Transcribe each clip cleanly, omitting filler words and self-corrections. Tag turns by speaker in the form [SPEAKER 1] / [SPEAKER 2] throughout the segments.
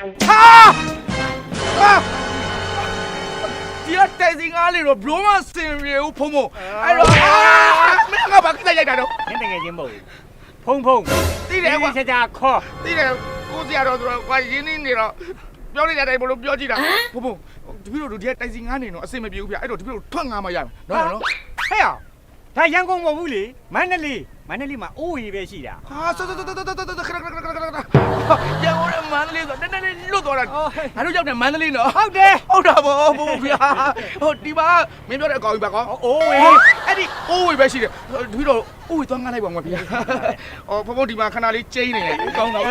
[SPEAKER 1] ဒီကတိုင်စီငါလေးတော့ဘလို့မစင်ပြေဘူးဖုံဖုံအဲ့တော့မင်းကဘာကိစ္စရိုက်တာတော့
[SPEAKER 2] နင်းတကယ်ချင်းမဟုတ်ဖုံဖုံ
[SPEAKER 1] သိတယ်ကွာ
[SPEAKER 2] ချာခေါ်
[SPEAKER 1] သိတယ်ကိုစရာတော့သူကွာရင်းနေတော့ပြောနေတဲ့အတိုင်းဘလို့ပြောကြည့်တာဖုံဖုံတပည့်တို့ဒီကတိုင်စီငါနေတော့အစင်မပြေဘူးဗျအဲ့တော့တပည့်တို့ထွက်ငါမှရမယ်နော်နော်
[SPEAKER 2] ဟဲ့ရဒါရန်ကုန်မဟုတ်ဘူးလေမန္တလေးမှာအိုးရီပဲရှိတာ
[SPEAKER 1] ဟာဆောခရရန်ကုန်မန္တလေးဆိုတက်တက်လွတ်သွားတာငါတို့ရောက်တယ်မန္တလေးနော်
[SPEAKER 2] ဟုတ်တယ်
[SPEAKER 1] ဟုတ်တာဗောဘိုးဗျာဟိုဒီမှာမင်းပြောတဲ့အကောင်ကြီးပါကော
[SPEAKER 2] အိုးဝေး
[SPEAKER 1] အဲ့ဒီအိုးဝေပဲရှိတယ်တပည့်တော်အိုးဝေသွားငါလိုက်ပါဦးဗျာအော်ဖုံဖုံဒီမှာခဏလေးကျိန်းနေတယ်ကောင်းတော့အာ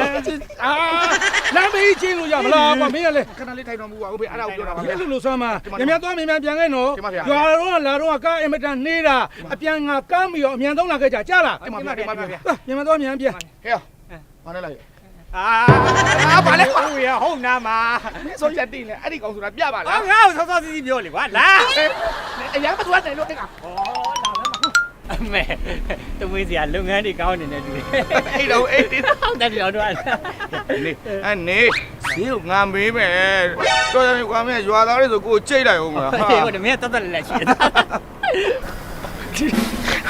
[SPEAKER 1] လမ်းမေးကျိန်းလို့ရမလားကွာမင်းကလေခဏလေးထိုင်တော်မူပါဦးဗျာအဲ့ဒါကိုပြောတာပါဗျာ
[SPEAKER 3] အဲ့လိုလို့ဆမ်းမမြန်မြန်သွားမြန်မြန်ပြန်ခဲ့နော်ရွာတော့လာတော့ကားအင်မတန်နေတာအပြန်ငါကမ်းပြီးတော့အမြန်သုံးလာခဲ့ကြကြားလား
[SPEAKER 1] တင်ပါဗျာတင်ပါဗျာ
[SPEAKER 3] မြန်မြန်သွားမြန်ပြန်
[SPEAKER 1] ဟဲ့ဘာလဲလိုက်
[SPEAKER 2] ဘာလဲအိုးဝေးဟုတ်နာမှာ
[SPEAKER 1] မင်းဆုံးချက်တင်လေအဲ့ဒီကောင်ဆိုတာပြပါလား
[SPEAKER 2] ငါ့ကိုစောစောစီးစီးပြောလေကွာလာ
[SPEAKER 1] အရင်မသွားတယ်လို့တက်က
[SPEAKER 2] အမေတမွေးစရာလုပ်ငန်းတွေကောင်းနေတယ်လူတွေ
[SPEAKER 1] အဲ့တော့အဲ့ဒီ
[SPEAKER 2] ဟုတ်တယ်ပြောတော့
[SPEAKER 1] နေအနေဈေးကိုငါမေးမယ်တော်တယ်ကွာမင်းရွာသားတွေဆိုကိုကြိတ်လိုက်အောင်မလား
[SPEAKER 2] ဟေးဟိုတမင်းတက်တက်လက်ရှိတယ်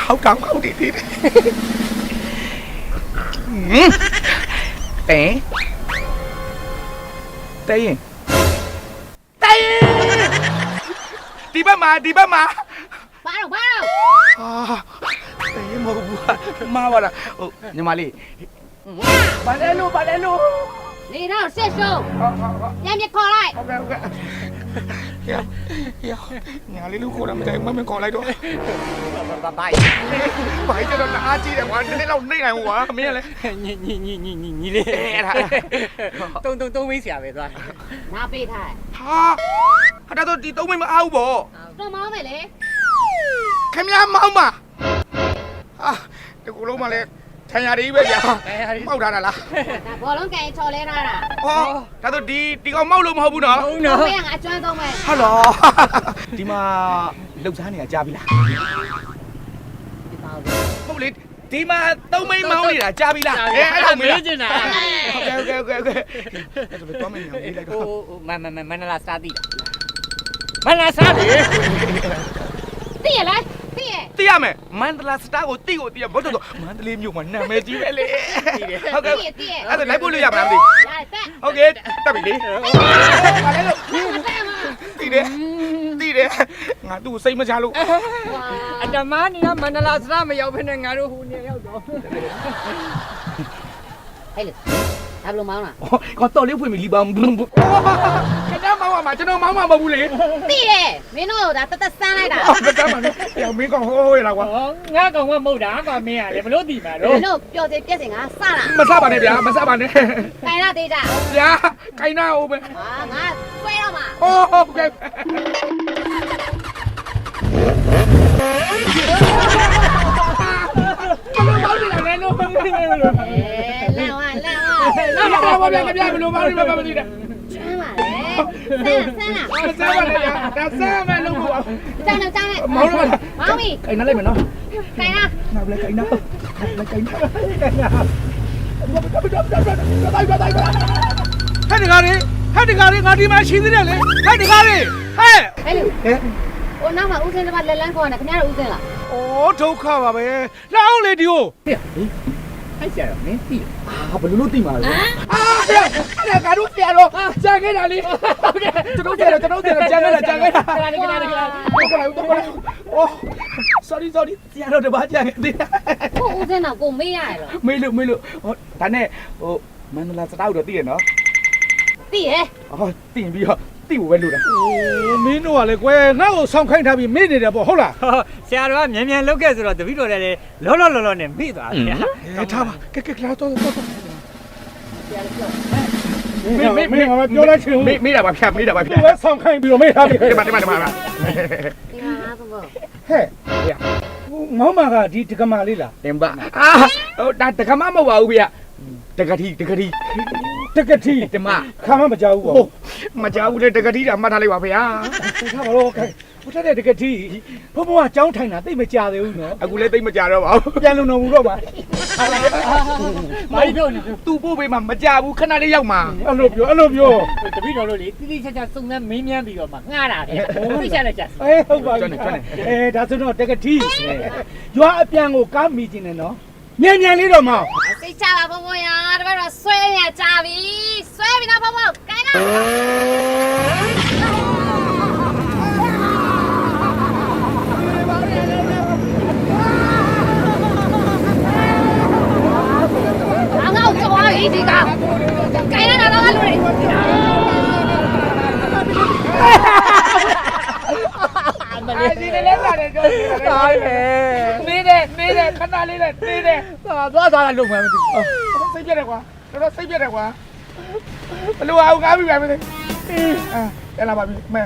[SPEAKER 1] ဟုတ်ကောင်းဟုတ်တယ်တင်းတင်းဒီဘက်မှာ
[SPEAKER 4] ဘာတော့
[SPEAKER 1] ဟာတင်းမဟုတ်ဘူးမားပါလားဟိုညီမလေးဘာလဲလို့
[SPEAKER 4] နေတော့ဆက်ရှုံးပြန်ပြခေါ်လိုက်
[SPEAKER 1] ဟုတ်ကဲ့ညာလေးလို့ခေါ်တာမတိုင်မခေါ်လိုက်တော့
[SPEAKER 2] ဘာဘာ
[SPEAKER 1] ဘာကြတော့အားကြီးတယ်ကွာနည်းနည်းတော့နှိမ့်နိုင်ကွာမင်းကလည်း
[SPEAKER 2] ညီလေးတုံးဝေးစရာပဲသွား
[SPEAKER 4] ငါပေးထား
[SPEAKER 1] ဟာဒါတော့ဒီသုံးမိမအားဘူးပေါ့
[SPEAKER 4] တော့မောင်းမယ်လေ
[SPEAKER 1] ခင်ဗျားမောင်းပါဟာဒီကုလုံးမလည်းထိုင်ရည်ပဲဗျာမောက်ထားတာလား
[SPEAKER 4] ဒါဘောလုံးကန်ချော်လဲထားတာ
[SPEAKER 1] ဟောဒါတော့ဒီကောင်မောက်လို့မဟုတ်ဘူးနော်
[SPEAKER 2] ဟုတ်နော်
[SPEAKER 4] ဘယ်ကအကျွမ်းဆုံးပဲ
[SPEAKER 1] ဟာလောဒီမှာလှုပ်ရှားနေတာကြားပြီလား
[SPEAKER 4] ဒီပါဦး
[SPEAKER 1] ဟုတ်လေဒီမှာသုံးမိမောင်းနေတာကြားပြီလားအဲ့ဒါမေး
[SPEAKER 2] ချင်တာ
[SPEAKER 1] ဟုတ်ကဲ့အဲ့ဒါပဲတော့မင်းလေးလိုက်တော့
[SPEAKER 2] မနလာစားတိမနလာစားတယ်
[SPEAKER 4] သိရလားသိရ
[SPEAKER 1] သိရမယ်မန္တလာစတာကိုတိကိုသိရဘာလို့ဆိုမန္တလေးမြို့မှာနာမည်ကြီးပဲလေဟုတ်ကဲ့အဲ့ဒါလိုက်ဖို့လို့ရမလားမသိ
[SPEAKER 4] ရတယ်တက်
[SPEAKER 1] ဟုတ်ကဲ့တက်ပြီလေဘာလဲလို့သိတယ်ငါသူ့စိတ်မချလို့
[SPEAKER 2] အတမနီကမနလာစားမရောက်ဖ ೇನೆ ငါတို့ဟိုနေရောက်တော့
[SPEAKER 4] ဟဲ့လေဒါဘလို့မောင်းလား
[SPEAKER 1] ကတော့လေးဖွင့်ပြီလီပါခင်ဗျားမောင်းမှာကျွန်တော်မောင်းမှာမဟုတ်ဘူးလေ
[SPEAKER 4] သိတယ်မင်းတို့ဒါတက်ဆန်းလိုက်တာ
[SPEAKER 1] ဟုတ်ကဲ့ပါလေမင်းကောင်ဟိုးရလားကွာ
[SPEAKER 2] ငါကောင်ကမဟုတ်တာကွာမင်းကလေဘလို့တည်မှာ
[SPEAKER 4] မ
[SPEAKER 2] တော့
[SPEAKER 4] င်းတို့ပျော်စေပြက်စင်ကစတာ
[SPEAKER 1] မဆပါနဲ့ဗျာမဆပါနဲ့
[SPEAKER 4] ခိုင်လာသေးကြ
[SPEAKER 1] ဗျာခိုင်းနာဟိုပဲ
[SPEAKER 4] ဟာငါဆွဲတော့မှာ
[SPEAKER 1] ဟုတ်ကဲ့
[SPEAKER 2] လည်းလို့မင်းလည်းလို့
[SPEAKER 4] လန့်ဝါ
[SPEAKER 1] လာပါဗျာဘယ်လိုပါလဲမသိတာ
[SPEAKER 4] ကျွမ်းပါလေဆန်းလား
[SPEAKER 1] ဆမ်းပါလေဗျာဒါဆမ်းမယ်လို့ပေါ့
[SPEAKER 4] ကျန်းတော့ကျန်းလိုက်
[SPEAKER 1] မောင်းတော့
[SPEAKER 4] မောင်းပြီ
[SPEAKER 1] ခိုင်းနာလိုက်မယ်နော်
[SPEAKER 4] ခိုင်လား
[SPEAKER 1] နာလည်းခိုင်းနာလည်းခိုင်းနာ
[SPEAKER 3] ဟဲ့တကားလေးငါဒီမှာရှိသေးတယ်လေဟဲ့တကားလေးဟဲ့
[SPEAKER 4] ဟဲ့လူဟိုနောက်မှာဦးစင်းတမလက်လန်းခေါ်နေခင်ဗျားတို့ဦးစင်းလား
[SPEAKER 3] ဩဒုက္ခပါပဲလောင်းလေဒီကို
[SPEAKER 2] အဲ့ကြတော့မင်းတည်
[SPEAKER 1] ဘယ်လိုသိမှာလဲအဲ့ဒါကတော့ပြန်တော့ကြာခဲ့တာလေဟုတ်တယ်ကျွန်တော်ကြာခဲ့တာကြာခဲ့တာ
[SPEAKER 2] ခဏခဏ
[SPEAKER 1] Oh, sorry တရားတော့တပါးကြာခဲ့သေးတယ်
[SPEAKER 4] ကိုဦးစင်းတော့ကိုမေးရတယ်လို့
[SPEAKER 1] မေးလို့ဟိုဒါနဲ့ဟိုမန္တလာစတောက်တော့သိရနော်
[SPEAKER 4] သိရဲ့
[SPEAKER 1] အော်သိရင်ပြီးတော့သိဖို့ပဲလို့တာ
[SPEAKER 3] မင်းတို့ကလေကွယ်ငါ့ကိုဆောင်းခိုင်းထားပြီးမေ့နေတယ်ပေါ့ဟုတ်လား
[SPEAKER 2] ဆရာတော်ကမြန်မြန်လုတ်ခဲ့ဆိုတော့တပည့်တော်လည်းလောနဲ့မိသွားတယ်
[SPEAKER 3] အဲထားပါကဲလာတော့
[SPEAKER 1] မေးပြောလိုက်ချင်မေးတာပါဖြတ်မေးတာပါဖြတ်
[SPEAKER 3] သူပဲဆောင်းခိုင်းပြီးတော့မေ့ထားပြီ
[SPEAKER 1] ဒီမှာ
[SPEAKER 4] ဒီမှာငါဘုံ
[SPEAKER 3] ဟဲ့မောင်မကဒီတက္ကမလေးလား
[SPEAKER 1] တင်ပါဟိုဒါတက္ကမမဟုတ်ပါဘူးဗျတက္ကတိ
[SPEAKER 3] တက္ကတိ
[SPEAKER 1] ဓမ္မ
[SPEAKER 3] ခါမမကြောက်ဘူးပေါ့
[SPEAKER 1] မကြောက်ဘူးလေတက္ကတိတာမှတ်ထားလိုက်ပါဗျာ
[SPEAKER 3] ထားပါတော့ ဘုထက်တဲ့တကတိဘုံဘုံကကြောင်းထိုင်တာတိတ်မကြသေးဘူးနော်
[SPEAKER 1] အခုလည်းသိမကြတော့ပါဘူး
[SPEAKER 3] ပြန်လုံတော်မူတော့ပါ
[SPEAKER 2] မိုင်းပြောနေ
[SPEAKER 1] သူ့ပို့ပေးမှမကြဘူးခဏလေးရောက်မှာ
[SPEAKER 3] အဲ့လိုပြော
[SPEAKER 2] တပည့်တော်တို့လေတိတိကျကျစုံစမ်းမင်းမြန်းပြီးတော့မှငှားတာလေသိချလိုက်ကြ
[SPEAKER 3] ဟုတ်ပါပြီဒါဆိုတော့တကတိရွာအပြန်ကိုကားမိခြင်းနဲ့နော်မြန်မြန်လေးတော့မအောင်
[SPEAKER 4] စိတ်ချပါဘုံဘုံရတပည့်တော့ဆွဲရကြပြီဆွဲပြီနော်ဘုံဘုံကိုင်းတော့ငါ့ကိုကြော်ရည်ဒီကောင်ကိုင်းရတာတော့လူတွေ
[SPEAKER 1] ဒီလည်းလာတယ်ကြောတာနေတယ်ခဏလေးနဲ့နေတယ်
[SPEAKER 2] သွားတာလုံမှန်းမသိ
[SPEAKER 1] စိတ်ပြက်တယ်ကွာတော်စိတ်ပြက်တယ်ကွာဘလို့အောင်ငါပြီပဲမသိအဲ့လာပါပြီမဲ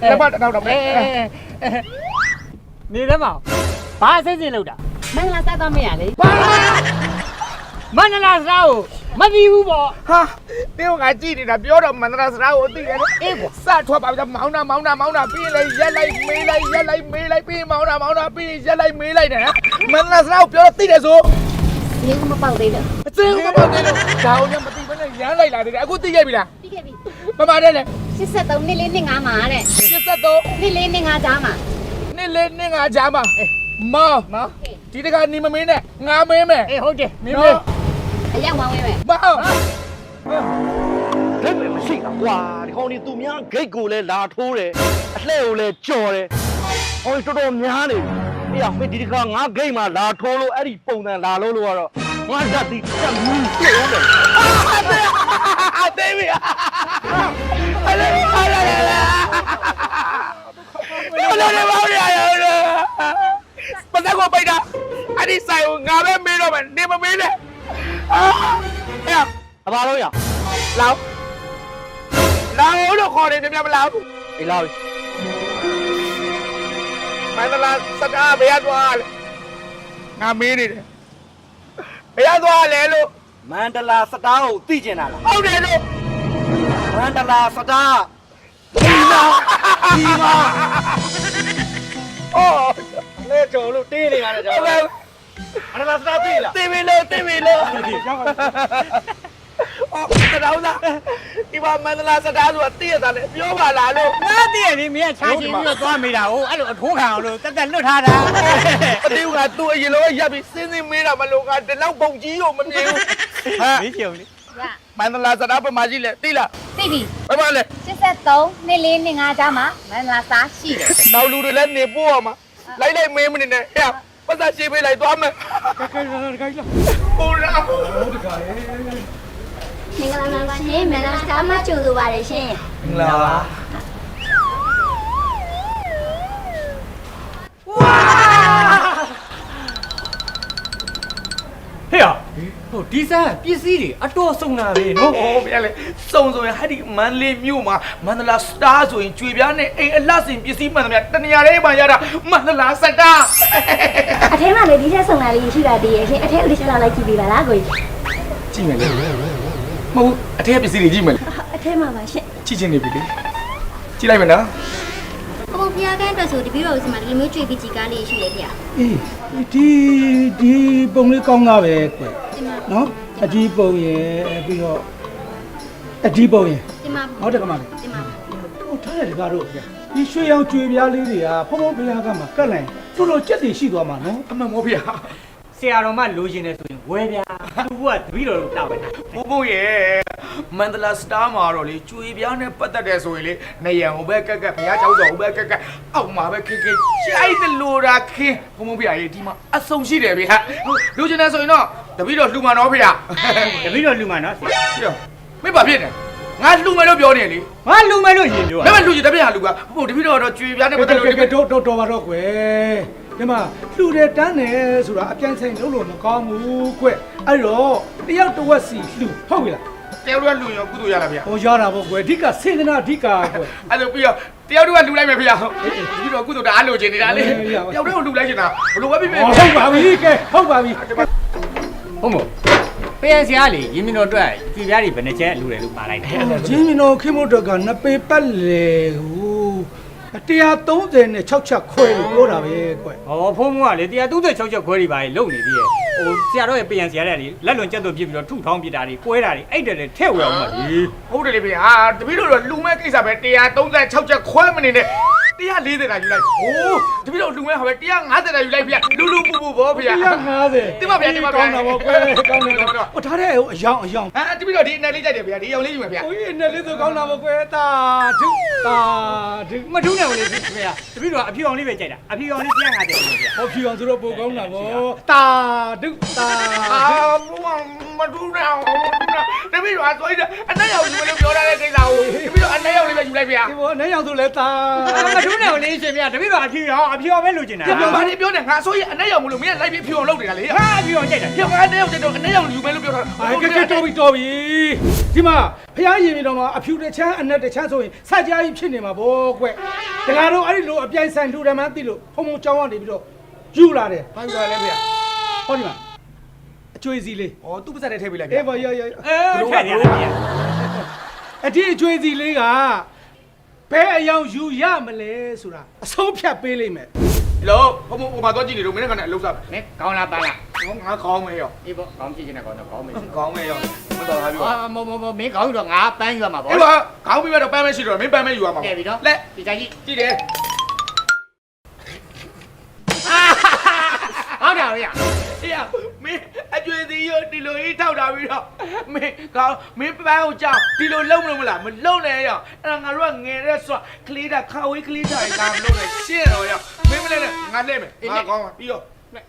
[SPEAKER 1] လက်မတော့တော့မဲ
[SPEAKER 2] နေတယ်မဘာအစစ်စစ်လောက်တာ
[SPEAKER 4] မင်္ဂလာစသွားမရလေ
[SPEAKER 2] မန္တလာစားကိုမသိဘူးပေါ့
[SPEAKER 1] ဟာတင်းကကြည့်နေတာပြောတော့မန္တရာစရာကိုသိတယ်အေးစထွက်ပါပြီမောင်းတာပြီးလေရက်လိုက်မေးလိုက်ပြီးမောင်းတာပြီးရက်လိုက်မေးလိုက်တယ်မန္တရာစရာကိုပြောတော့သိတယ်ဆို
[SPEAKER 4] ဒီကမပေါက်သေးလို့
[SPEAKER 1] အစင်းမပေါက်သေးလို့ဒါအောင်လည်းမသိဘဲနဲ့ရမ်းလိုက်လာတယ်အခုသိခဲ့ပြီလား
[SPEAKER 4] ပြီးခဲ့ပြီ
[SPEAKER 1] မမတဲ့လေ
[SPEAKER 4] 83နှစ်လေးနှစ်ငါးမှာတဲ့
[SPEAKER 1] 83
[SPEAKER 4] နှစ်လေးနှစ်ငါးကြားမှာ
[SPEAKER 1] နှစ်လေးနှစ်ငါကြားမှာမောင်းဒီတကနေမမင်းနဲ့ငါမင်းမယ်
[SPEAKER 2] အေးဟုတ်တယ်မင်း
[SPEAKER 1] နော်
[SPEAKER 4] အရောက်မောင်းဝဲမယ်
[SPEAKER 1] မောင်း
[SPEAKER 5] ဂိတ်ပဲမရှိတာကွာဒီကောင်ဒီသူများဂိတ်ကိုလည်းလာထိုးတယ်အလှဲ့ကိုလည်းကြော်တယ်ဟောတော်တော်များနေပြီအေးမင်းဒီတခါငါဂိတ်မှာလာထိုးလို့အဲ့ဒီပုံစံလာလို့ကတော့ငါဓာတ်ဒီတက်မူးပြည့်အောင်တယ်
[SPEAKER 1] အသေးပြီအလေမောင်းရပစကောပိတ်တာအဲ့ဒီဆိုင်ကိုငါပဲမေးတော့မယ်နေမမေးနဲ့အဲ့
[SPEAKER 5] အပါလို့ရ
[SPEAKER 1] လောင်းလို့ခေါ်တယ်တမမလောင်း
[SPEAKER 5] အေးလာပြီ
[SPEAKER 1] မန္တလာစကားဘယ်ရသွားလဲငါမေးနေတယ်ဘယ်ရသွားလဲလို့
[SPEAKER 5] မန္တလာစတားကိုသိကျင်တာလား
[SPEAKER 1] ဟုတ်တယ်လို့
[SPEAKER 5] မန္တလာစတားဒီမှာ
[SPEAKER 1] 哦
[SPEAKER 5] လဲကြော်လို့တင်းနေရတယ်ကြော်မန္တလာစတားသိလား
[SPEAKER 1] သိပြီလို့အော်တော်သားဒီမှာမန္တလာစကားဆိုတာသိရတာလေပြောပါလားလို့
[SPEAKER 2] ငါတည့်ရလေမင်းကခြားချင်းပြီးတော့သွားမိတာဟုတ်အဲ့လိုအထိုးခံအောင်လို့တက်တက်လွတ်ထားတာ
[SPEAKER 1] အတိကသူ့အရင်လုံးရပ်ပြီးစင်းမေးတာမလို့ကဒီလောက်ပုံကြီးကိုမမြင်ဘူးဟာ
[SPEAKER 2] မင်းကြုံလေ
[SPEAKER 4] ရ
[SPEAKER 1] မန္တလာစကားပမာကြီးလေသိလား
[SPEAKER 4] သိပြီ
[SPEAKER 1] ဘယ်မှာလဲ
[SPEAKER 4] 83နှစ်လေးနှစ်ငါးကြားမှာမင်္ဂလာစားရှိတယ်
[SPEAKER 1] နောက်လူတွေလည်းနေပို့ရမှာလိုက်မေးမနေနဲ့ဟဲ့ပတ်သက်ရှိပေးလိုက်သွားမယ်ဟိုလာ
[SPEAKER 6] မင်္ဂလာပါရှင်မင်္ဂလာစားမကြိုဆိုပါတယ်ရှင်
[SPEAKER 1] မင်္ဂလာပါ
[SPEAKER 2] ဟေ့ဟိုဒီဆန်ပစ္စည်းတွေအတော်စုံတာပဲနော်
[SPEAKER 1] โอ้ဗျာလေစုံဆိုရင်ဟာဒီမန္တလေးမြို့မှာမန္တလာစတားဆိုရင်ကြွေပြားနဲ့အိမ်အလှစင်ပစ္စည်းမှန်သမျှတနေရာလေးမှာရတာမန္တလာစတား
[SPEAKER 6] အထဲမှာလည်းဒီချက်ဆောင်တာလေးရှိပါသေးရဲ့ရှင်အထဲကိုလေးချက်လာလိုက်ကြည့်ပေးပါလားကိုကြီး
[SPEAKER 1] ကြည့်မယ်လေမဟုတ်အထက်ပစ္စည်းတွေကြည့်မယ်လေ
[SPEAKER 6] အထဲမှာပါရှင်
[SPEAKER 1] ကြည့်ချင်းနေပြီလေကြည့်လိုက်မယ်နော်
[SPEAKER 6] ဘုံပြားကန်းအတွက်ဆိုတပည့်တော်စီမှာဒီလိုမျိုးကြွေပြီးကြည်ကားလေးရှိတယ်ဗျ
[SPEAKER 3] အေးဒီပုံလေးကောင်းတာပဲကွနော်အဒီပုံရယ်ပြီးတော့အဒီပုံရယ်
[SPEAKER 6] ဒီမှာ
[SPEAKER 3] ဟုတ်တယ်ကမလေး
[SPEAKER 6] ဒီမှာ
[SPEAKER 3] ဟိုထားတယ်တကားတော့ဒီရွှေရောင်ကြွေပြားလေးတွေကဖုံဖုံဘုရားကမှကတ်လိုက်တော်တော်ကြက်တွေရှိသွားမှာနော်
[SPEAKER 1] အမှန်မောဗျာ
[SPEAKER 2] ဆရာတော်မှလိုချင်တယ်ဆိုရင်ဝဲဗျာသူကတပည့်တော်တို့တောက်ပဲ
[SPEAKER 1] ဘိုးဘိုးရဲ့မန္တလာစတားမှာတော့လေကြွေပြားနဲ့ပတ်သက်တယ်ဆိုရင်လေနေရန်ဟိုဘက်ကက်ကဘုရားကျောင်းတော်ဟိုဘက်ကက်ကအောက်မှာပဲခေခေကြိုက်တယ်လို့တာခင်းဘုံဘုံဗျာရေဒီမှာအဆုံရှိတယ်ဗျာလူချင်တယ်ဆိုရင်တော့တပည့်တော်လှူမှာတော့ဗျာ
[SPEAKER 2] တပည့်တော်လူမှနော်ဆရာ
[SPEAKER 1] မင်းဘာဖြစ်နေငါလှူမယ်လို့ပြောနေလေ
[SPEAKER 2] ငါလူမယ်လို့ယင်ပြော
[SPEAKER 1] ဒါပေမဲ့လူကြီးတပည့်ဟာလူကဘို့တပည့်တော်တော့ကြွေပြားနဲ့ပတ်သက်လို့
[SPEAKER 3] တော်ပါတော့ကွယ်ဒီမှာလှူတယ်တန်းတယ်ဆိုတာအပြိုင်ဆိုင်လို့မကောင်းဘူးကွအဲ့တော့တယောက်တစ်ဝက်စီလှူဟုတ်ပြီလား
[SPEAKER 1] တယောက်တော့လူရောကုသိုလ်ရလားဗျာ
[SPEAKER 3] ဟောရတာပေါ့ကွယ်အဓိကစေတနာအဓိကကွယ်
[SPEAKER 1] အဲ့လိုပြီးတော့တယောက်တော့လူလိုက်မယ်ဗျာဒီတော့ကုသိုလ်တအားလိုချင်နေတာလေတယောက်တော့လူလိုက်ချင်တာဘလို့ပဲဖြစ်ဖြစ်
[SPEAKER 3] ဟုတ်ပါပြီကဲဟုတ်ပါပြီ
[SPEAKER 2] ဟုတ်မို့ပြန်ဆရာလေရင်းမင်းတော်အတွက်ကြည်ပြားတွေဘယ်နှချက်လူတယ်လို့ပါလိုက်တယ်
[SPEAKER 3] ဂျင်းမီနိုခိမိုတော့ကနပေပတ်လေဟို 136ချက်ခွဲလို့ပြောတာပဲကွ
[SPEAKER 2] ဟောဖုံးမကလေ136ချက်ခွဲတွေပါလေလုံနေသေးရဲ့ဟိုဆရာတော်ရဲ့ပြန်ဆရာတဲ့တွေလက်လွန်ကျက်သွဖြစ်ပြီးတော့ထုထောင်းပြတာတွေကွဲတာတွေအဲ့တဲ့ထည့်ဝယ်အောင်ပါလေ
[SPEAKER 1] ဟုတ်တယ်လေဗျာတပည့်တို့လူမဲ့ကိစ္စပဲ136ချက်ခွဲမနေနဲ့140တာယူလိုက်ဟိုးတပည့်တို့လူမဲ့ဟာပဲ150တာယူလိုက်ဗျာလူပူပူဘောဗျာ
[SPEAKER 3] 150
[SPEAKER 1] တင်ပါဗျာတင်ပါဗျာ
[SPEAKER 3] ကောင်းတာပေါ့ကွကောင်းတယ်ကောင်းတယ်ဟိုထားတဲ့အယောင်
[SPEAKER 1] ဟာတပည့်တို့ဒီနယ်လေးကြိုက်တယ်ဗျာဒီအောင်လေးယူမယ်ဗျာ
[SPEAKER 3] ။ကိုကြီးနဲ့လေးဆိုကောင်းတာပေါ့ကွယ်တာဒု
[SPEAKER 2] မထုံးနဲ့ဝင်လေခင်ဗျာတပည့်တော်အဖြူအောင်လေးပဲကြိုက်တာအဖြူအောင်လေး150တယ်ခင်ဗျာ
[SPEAKER 3] ဟောဖြူအောင်ဆိုတော့ပိုကောင်းတာပေါ့တာဒုတာ
[SPEAKER 1] အာမတူနဲ့အောင်တပည့်တို့အစိုးရအနဲ့ရောက်ယူမယ်လို့ပြောထားတဲ့ကိစ္စကိုတပည့်တို့အနဲ့ရောက်လေးပဲယူလိုက်ဗျာ
[SPEAKER 3] ဒီဘောနဲ့ရောက်ဆိုလဲတာ
[SPEAKER 2] မထုံးနဲ့ဝင်လေရှင်ဗျာတပည့်တော်အဖြူအောင်ပဲလိုချင်တာ
[SPEAKER 1] ပြောပါနေပြောနေငါအစိုးရအနဲ့ရောက်မလို့မင်းလိုက်ပြီးဖြူအောင်လုပ်နေတာလေ
[SPEAKER 2] ဟာအဖြူအောင်ကြိုက်တာ
[SPEAKER 1] ပြောငါနဲ့ရောက်တဲ့တော့အနဲ့ရောက်ယူမယ်လို့ပြောထား
[SPEAKER 3] အဲကဲတော်ပြီဒီမှာဖះရင်ပြီးတော့မှအဖြူတစ်ချမ်းအနက်တစ်ချမ်းဆိုရင်စကြကြီးဖြစ်နေမှာပေါ့ကွယ်တကားတော့အဲ့ဒီလိုအပြိုင်ဆိုင်လူတယ်မှန်းသိလို့ဖုံဖုံကြောင်းကနေပြီးတော့ယူလာတယ်
[SPEAKER 1] ဘာယူလာလဲဗျာ
[SPEAKER 3] ဟောဒီမှာအကျွေးစီလေး
[SPEAKER 1] ဩသူ့ပါစက်နဲ့ထည့်ပေးလိုက်ဗျာ
[SPEAKER 3] အေးဘောရ
[SPEAKER 2] ထည့်ရတယ်ဗျာ
[SPEAKER 3] အဒီအကျွေးစီလေးကဘယ်အယောင်ယူရမလဲဆိုတာအဆုံးဖြတ်ပေးလိမ့်မယ်
[SPEAKER 1] ဟယ်လိုဘုံဘုံမှာတော့ကြည့်နေလို့မင်းကနေအလုပ်စား
[SPEAKER 2] မင်းကောင်းလားပါလား
[SPEAKER 1] ငါကောင်းမယ်ရော
[SPEAKER 2] အေးပေါ့ကောင်းကြည့်ချင်တဲ့ကောင်းတော့ကောင်းမယ်
[SPEAKER 1] ကောင်းမယ်ရောမတော်သားပြော
[SPEAKER 2] မမင်းကောင်းတော့ငါပန်းယူရမှာပေါ့
[SPEAKER 1] အေးပါခေါင်းပြီးတော့ပန်းမရှိတော့မင်းပန်းမဲယူရမှာ
[SPEAKER 2] တဲ့ပြီနော်
[SPEAKER 1] လက်
[SPEAKER 2] ဒီကြိုက်ကြည့်
[SPEAKER 1] ကြည့်တယ်
[SPEAKER 2] ဟုတ်တာဗျာ
[SPEAKER 1] အေးမင်းအကျွေးစီရဒီလိုကြီးထောက်တာပြီးတော့မင်းကောင်းမင်းပန်းကိုကြောက်ဒီလိုလုံးမလို့မလားမလုံးနဲ့ရောအဲ့ငါတို့ကငယ်တဲ့ဆိုကလေးတာခါဝေးကလေးတာကမလုံးနဲ့ရှင်းတော့ရောမင်းမလဲနဲ့ငါလဲမယ်ငါကောင်းပြီးတော့
[SPEAKER 2] ဟဲ့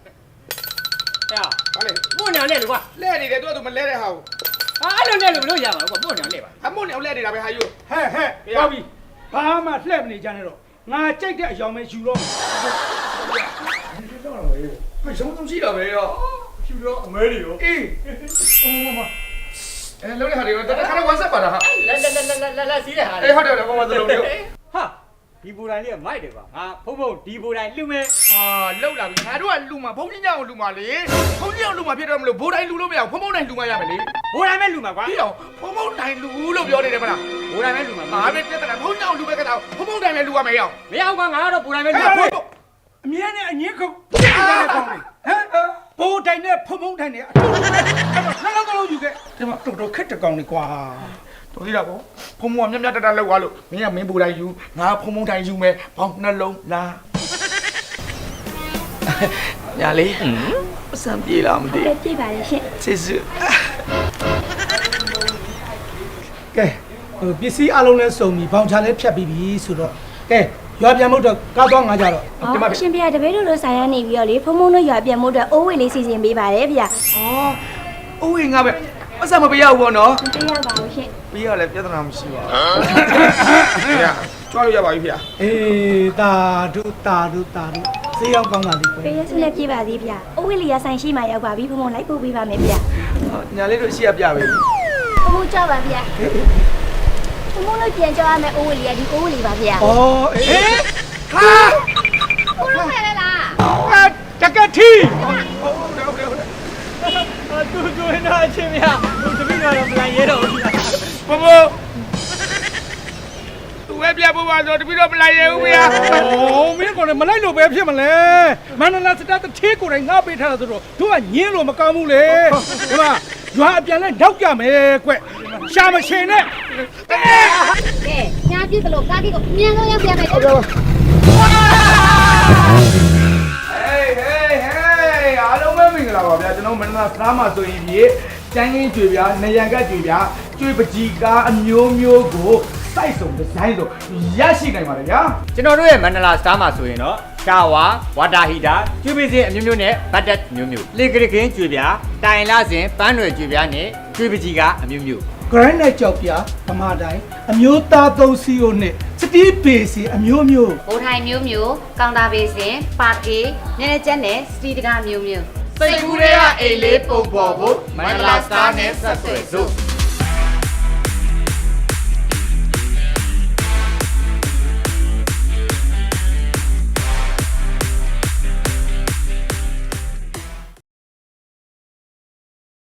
[SPEAKER 1] ဟာလေ
[SPEAKER 2] မို့နေလေကွာ
[SPEAKER 1] လဲနေတယ်သူကသူမလဲတဲ့ဟာကို
[SPEAKER 2] အဲ့လိုနဲ့လို့ရမှာကွာမို့နေလေပါ
[SPEAKER 1] အမုန်းနဲ့လဲနေတာပဲဟာယူ
[SPEAKER 3] ဟဲ့တော်ပြီဘာမှလှည့်မနေကြနဲ့တော့ငါကြိုက်တဲ့အယောင်ပဲယူတော့မယ်
[SPEAKER 1] ဟဲ့ဆုံးရှိတော့ပဲရော
[SPEAKER 3] ဖြူတော့အမဲတွေရော
[SPEAKER 1] အေးလုံးတဲ့ဟာတွေတော့တခါတော့ဝမ်းဆက်ပါတာဟာ
[SPEAKER 2] လက်စီးတဲ့ဟာ
[SPEAKER 1] အေးဟုတ်တယ်ဘောမသလုံးတွေ
[SPEAKER 2] ဟာဒီဘူတိုင်းလေးကမိုက်တယ်ကွာငါဖုံဖုံဒီဘူတိုင်းလူမဲ
[SPEAKER 1] အာလောက်လာပြီငါတို့ကလူမှာဘုံကြီးညောင်လူမှာလေဘုံကြီးညောင်လူမှာဖြစ်တော့မလို့ဘိုးတိုင်းလူလို့မရဘူးဖုံဖုံတိုင်းလူမှာရမယ်လေ
[SPEAKER 2] ဘူတိုင်းပဲလူမှာကွာ
[SPEAKER 1] ပြီးတော့ဖုံဖုံတိုင်းလူလို့ပြောနေတယ်မလား
[SPEAKER 2] ဘူတိုင်းပဲလူမှာ
[SPEAKER 1] ငါပဲတက်တယ်ဘုံညောင်လူပဲကတော့ဖုံဖုံတိုင်းပဲလူရမယ်ရော
[SPEAKER 2] မရဘူးကွာငါကတော့ဘူတိုင်းပဲလူ
[SPEAKER 3] အမြဲနဲ့အငင်းခုတ်ပြစ်နေတဲ့ကောင်းတယ်ဟမ်ဘိုးတိုင်နဲ့ဖုံဖုံတိုင်နဲ့အတူတူပဲအဲ့တော့နှလုံးယူခဲ့ဒီမှာတော်တော်ခက်တကောင်နေကွာ
[SPEAKER 1] တော်သေးတာပေါ့ဖုံဖုံကမြတ်မြတ်တက်တက်လောက်သွားလို့မင်းကမင်းဘိုးတိုင်းယူငါဖုံဖုံတိုင်းယူမယ်ဘောင်းနှလုံးလားညာလေးပစံပြေလာမသိ
[SPEAKER 6] ပြပြပါလေရှင်
[SPEAKER 1] စစ်စစ်
[SPEAKER 3] ကဲပစ္စည်းအလုံးလဲစုံပြီဘောင်ချလဲဖြတ်ပြီးပြီဆိုတော့ကဲရွာပြန်မို့တော့ကားသွားငါကြတော့
[SPEAKER 6] အော်အရှင်ပြတပည့်တို့လိုဆိုင်ရနေပြီးတော့လေဖုံဖုံတို့ရွာပြန်မို့အတွက်အိုးဝေးလေးစီစဉ်ပေးပါတယ်ဗျာ
[SPEAKER 1] အိုးငါပဲပစံမပေးရဘူးပေါ့နော်
[SPEAKER 6] မပေးရပါဘူးရှင်
[SPEAKER 1] ပေးရလဲပြဿနာမရှိပါဘူးဗျာကြွားလို့ရပါပြီဗျာ
[SPEAKER 3] အေးတာဒုဈေးရောက်ကောင်းတာဒီကွယ်
[SPEAKER 6] ပေးရစလက်ပြပါသေးဗျာအိုးဝေးလေးရဆိုင်ရှိမှရောက်ပါပြီဖုံဖုံလိုက်ပို့ပေးပါမယ်ဗျာ
[SPEAKER 1] ညာလေးတို့အရှိရပြပဲ
[SPEAKER 6] ဖုံဖုံကြောက်ပါဗျာဖုံဖုံတို့ပြန်ကြောက်ရမယ်အိုးဝေးလေးကဒီအိုးဝေးလေးပါဗျာ
[SPEAKER 3] ဩအေး
[SPEAKER 1] ဟာ
[SPEAKER 4] ဘုလို့ပဲလား
[SPEAKER 3] တကတိ
[SPEAKER 2] တူနာအချင်းမြတပိတော့မလိုက်ရဲတော့ဘူး
[SPEAKER 1] ဘဘသူပဲပြဖို့ပါဆိုတပိတော့မလိုက်ရဘူးဗျာ
[SPEAKER 3] ဩမင်းကောင်လည်းမလိုက်လို့ပဲဖြစ်မလဲမန္တလာစတတ်သေးကိုယ်တိုင်ငါပေးထားတာဆိုတော့တို့ကညင်းလို့မကောင်းဘူးလေဒီမှာရွာအပြန်လဲနောက်ကြမယ်ကွရှာမရှင်နဲ့
[SPEAKER 4] ကဲညာပြစ်ကလို့ကားကြီးကိုအမြန်ဆုံးရောက်ပြမယ်
[SPEAKER 1] ဟေးဟေးအားလုံးပဲမင်္ဂလာပါဗျာကျွန်တော်မန္တလာစသားမှာဆိုရင်ဒီကျန်းချင်းကြွေပြားနေရန်ကကြွေပြားကြွေပကြီးကားအမျိုးမျိုးကိုစိုက်စုံဒီဇိုင်းဆိုရရှိနိုင်ပါတယ်ဗျာ
[SPEAKER 2] ကျွန်တော်တို့ရဲ့မန္တလာစတားမှာဆိုရင်တော့ရှာဝါဝါတာဟီတာကျွေးပေးစင်အမျိုးမျိုးနဲ့ဘတ်တက်မျိုးမျိုးလေကရခင်းကျွေပြတိုင်လာစဉ်ပန်းတွေကျွေပြနဲ့ကျွေးပကြီးကအမျိုးမျိုး
[SPEAKER 3] ဂရိုင်းနဲ့ကြောက်ပြဗမာတိုင်းအမျိုးသားသုံးစီယိုနဲ့စတီးဘေစီအမျိုးမျိုး
[SPEAKER 4] ဘိုးထိုင်မျိုးမျိုးကောင်တာဘေးစင်ပါကေညနေကျက်နဲ့စတီတကားမျိုးမျိုး
[SPEAKER 2] စိတ်ကူးတွေကအိမ်လေးပုံပေါ်ဖို့မန္တလာစတားနဲ့ဆက်သွယ်စို့